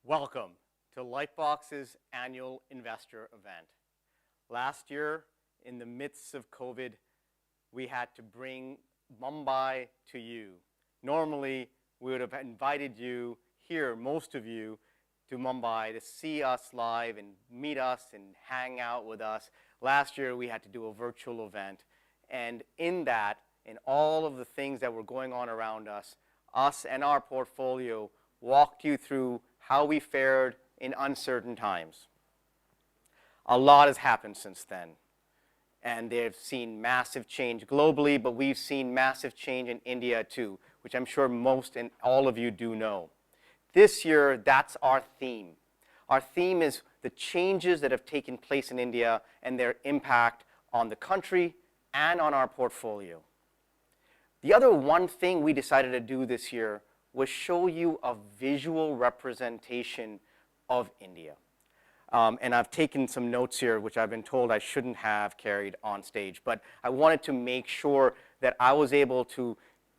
Welcome to Lightbox's annual investor event. Last year, in the midst of COVID, we had to bring Mumbai to you. Normally, we would have invited you here, most of you, to Mumbai to see us live and meet us and hang out with us. Last year, we had to do a virtual event. And in that, in all of the things that were going on around us and our portfolio walked you through how we fared in uncertain times. A lot has happened since then, and they've seen massive change globally, but we've seen massive change in India too, which I'm sure most and all of you do know. This year, that's our theme. Our theme is the changes that have taken place in India and their impact on the country and on our portfolio. The other one thing we decided to do this year was show you a visual representation of India. And I've taken some notes here, which I've been told I shouldn't have carried on stage. But I wanted to make sure that I was able to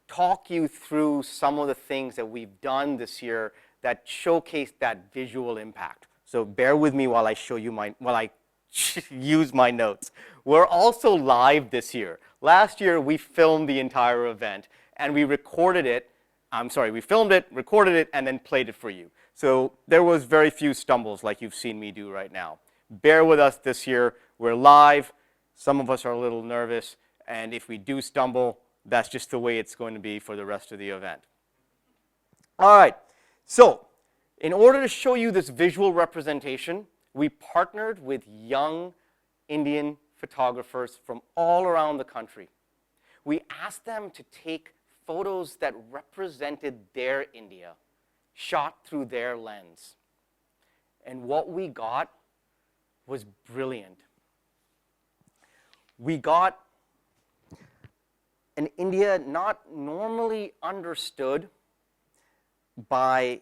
talk you through some of the things that we've done this year that showcase that visual impact. So bear with me while I show you while I use my notes. We're also live this year. Last year, we filmed the entire event, and we recorded it. We filmed it, recorded it, and then played it for you. So there was very few stumbles like you've seen me do right now. Bear with us this year. We're live. Some of us are a little nervous, and if we do stumble, that's just the way it's going to be for the rest of the event. All right, so in order to show you this visual representation, we partnered with young Indian photographers from all around the country. We asked them to take photos that represented their India, shot through their lens. And what we got was brilliant. We got an India not normally understood by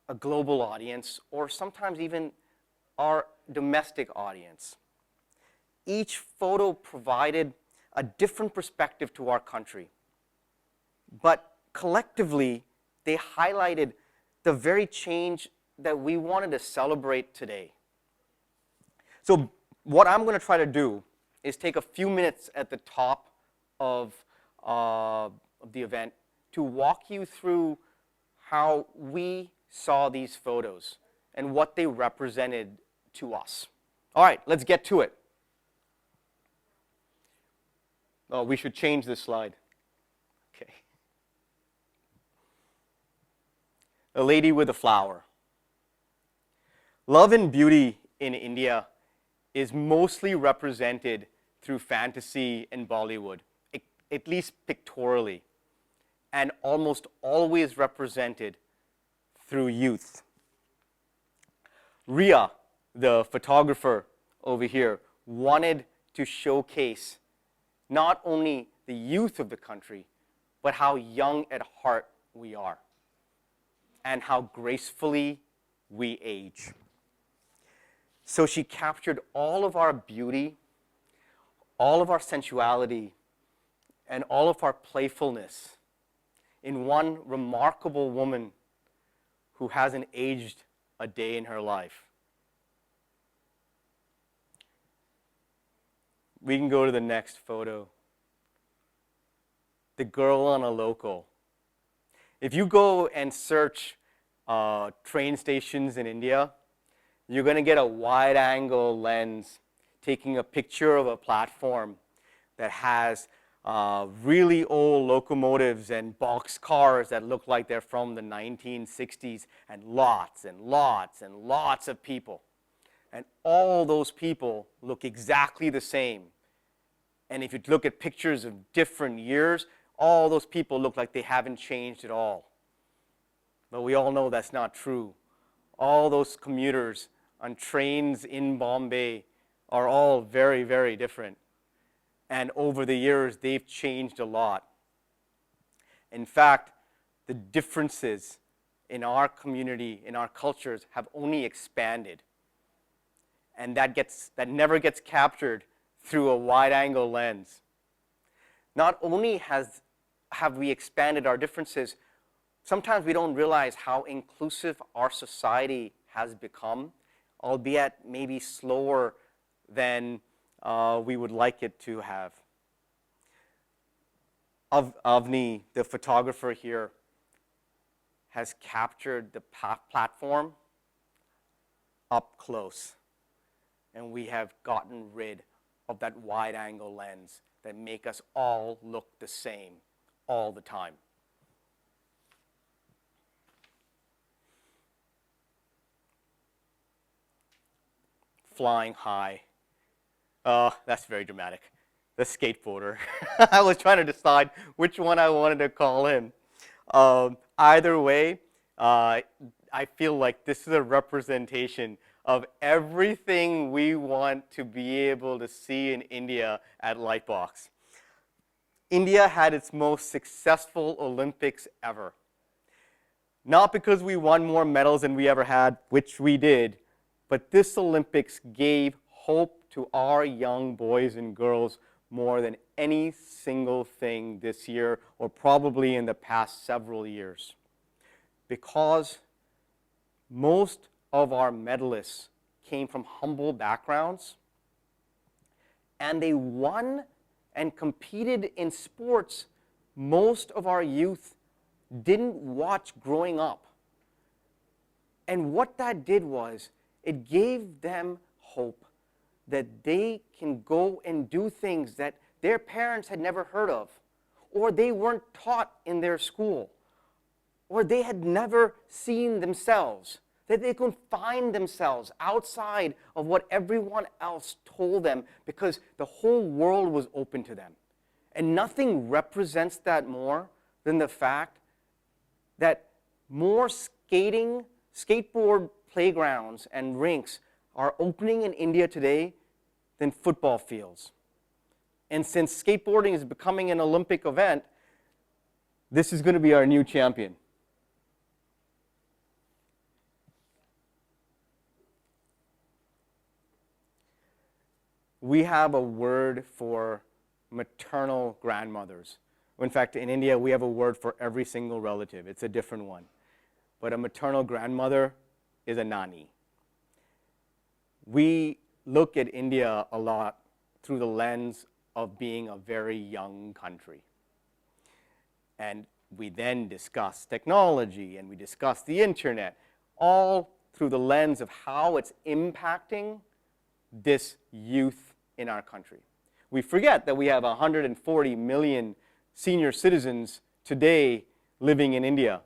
a global audience or sometimes even our domestic audience. Each photo provided a different perspective to our country. But collectively, they highlighted the very change that we wanted to celebrate today. So what I'm going to try to do is take a few minutes at the top of the event to walk you through how we saw these photos and what they represented to us. All right, let's get to it. Oh, we should change this slide. Okay. A lady with a flower. Love and beauty in India is mostly represented through fantasy and Bollywood, at least pictorially, and almost always represented through youth. Ria, the photographer over here, wanted to showcase not only the youth of the country, but how young at heart we are and how gracefully we age. So she captured all of our beauty, all of our sensuality, and all of our playfulness in one remarkable woman who hasn't aged a day in her life. We can go to the next photo. The girl on a local. If you go and search train stations in India, you're going to get a wide-angle lens taking a picture of a platform that has really old locomotives and box cars that look like they're from the 1960s, and lots and lots and lots of people. And all those people look exactly the same. And if you look at pictures of different years, all those people look like they haven't changed at all. But we all know that's not true. All those commuters on trains in Bombay are all very, very different. And over the years, they've changed a lot. In fact, the differences in our community, in our cultures, have only expanded. And that never gets captured through a wide-angle lens. Not only have we expanded our differences, Sometimes we don't realize how inclusive our society has become, albeit maybe slower than we would like it to have. Avni, the photographer here, has captured the platform up close, and we have gotten rid of that wide-angle lens that make us all look the same all the time. Flying high. That's very dramatic. The skateboarder. I was trying to decide which one I wanted to call him. Either way, I feel like this is a representation of everything we want to be able to see in India at Lightbox. India had its most successful Olympics ever. Not because we won more medals than we ever had, which we did, but this Olympics gave hope to our young boys and girls more than any single thing this year, or probably in the past several years. Because most of our medalists came from humble backgrounds, and they won and competed in sports most of our youth didn't watch growing up. And what that did was, it gave them hope that they can go and do things that their parents had never heard of, or they weren't taught in their school, or they had never seen themselves, that they could find themselves outside of what everyone else told them, because the whole world was open to them. And nothing represents that more than the fact that more skateboard playgrounds and rinks are opening in India today than football fields. And since skateboarding is becoming an Olympic event, this is going to be our new champion. We have a word for maternal grandmothers. In fact, in India, we have a word for every single relative. It's a different one. But a maternal grandmother is a nani. We look at India a lot through the lens of being a very young country. And we then discuss technology, and we discuss the internet, all through the lens of how it's impacting this youth in our country. We forget that we have 140 million senior citizens today living in India,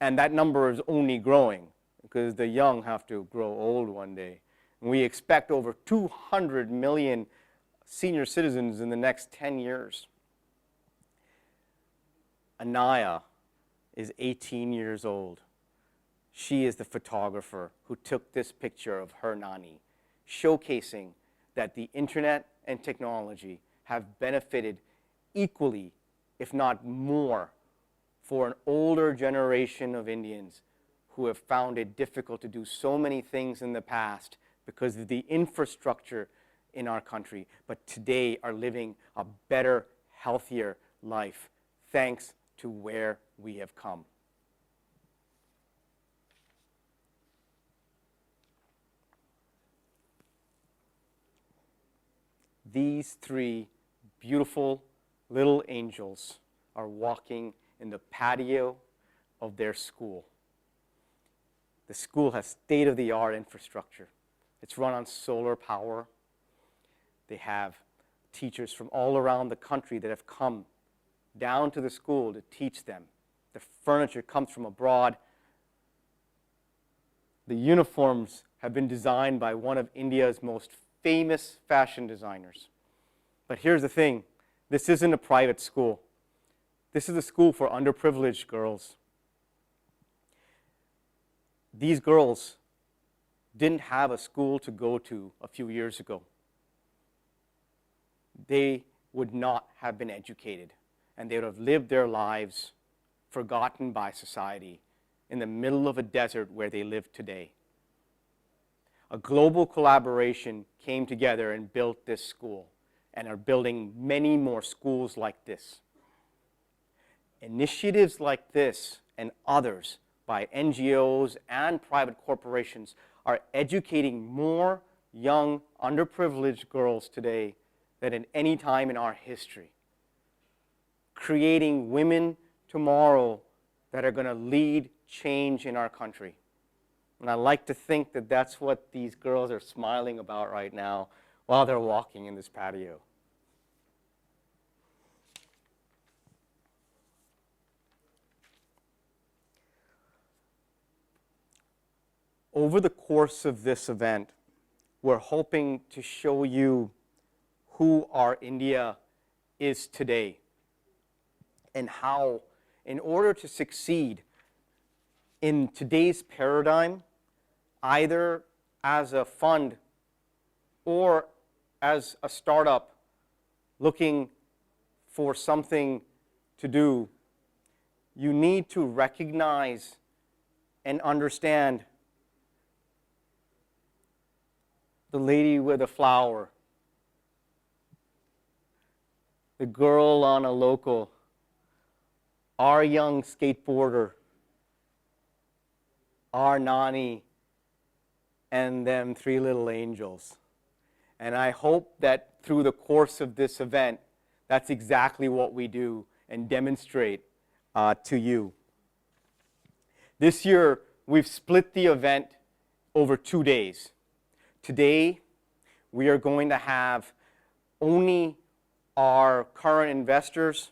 and that number is only growing because the young have to grow old one day. And we expect over 200 million senior citizens in the next 10 years. Anaya is 18 years old. She is the photographer who took this picture of her nani, showcasing that the internet and technology have benefited equally, if not more, for an older generation of Indians who have found it difficult to do so many things in the past because of the infrastructure in our country, but today are living a better, healthier life thanks to where we have come. These three beautiful little angels are walking in the patio of their school. The school has state-of-the-art infrastructure. It's run on solar power. They have teachers from all around the country that have come down to the school to teach them. The furniture comes from abroad. The uniforms have been designed by one of India's most famous fashion designers. But here's the thing, this isn't a private school. This is a school for underprivileged girls. These girls didn't have a school to go to a few years ago. They would not have been educated, and they would have lived their lives forgotten by society in the middle of a desert where they live today. A global collaboration came together and built this school, and are building many more schools like this. Initiatives like this and others, by NGOs and private corporations, are educating more young, underprivileged girls today than at any time in our history. Creating women tomorrow that are going to lead change in our country. And I like to think that that's what these girls are smiling about right now while they're walking in this patio. Over the course of this event, we're hoping to show you who our India is today and how, in order to succeed in today's paradigm, either as a fund or as a startup looking for something to do, you need to recognize and understand the lady with a flower, the girl on a local, our young skateboarder, our Nani, and them three little angels. And I hope that through the course of this event, that's exactly what we do and demonstrate to you. This year, we've split the event over 2 days. Today, we are going to have only our current investors,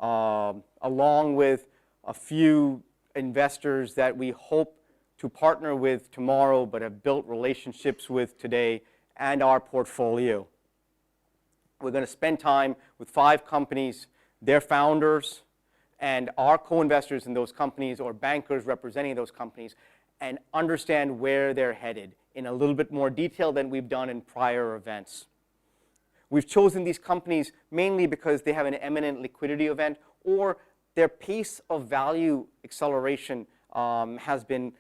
along with a few investors that we hope to partner with tomorrow but have built relationships with today, and our portfolio. We're going to spend time with 5 companies, their founders, and our co-investors in those companies or bankers representing those companies, and understand where they're headed in a little bit more detail than we've done in prior events. We've chosen these companies mainly because they have an imminent liquidity event or their pace of value acceleration has been,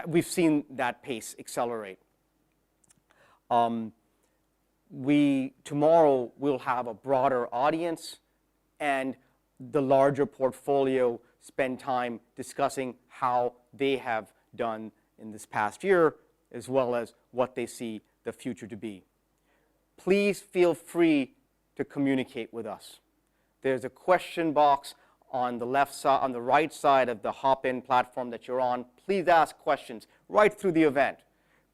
we've seen that pace accelerate. Tomorrow we'll have a broader audience and the larger portfolio spend time discussing how they have done in this past year, as well as what they see the future to be. Please feel free to communicate with us. There's a question box on the left side, on the right side of the Hopin platform that you're on. Please ask questions right through the event.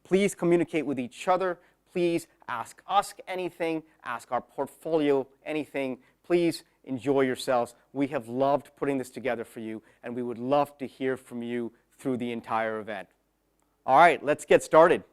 Please communicate with each other. Please ask us anything, ask our portfolio anything. Please enjoy yourselves. We have loved putting this together for you, and we would love to hear from you through the entire event. All right, let's get started.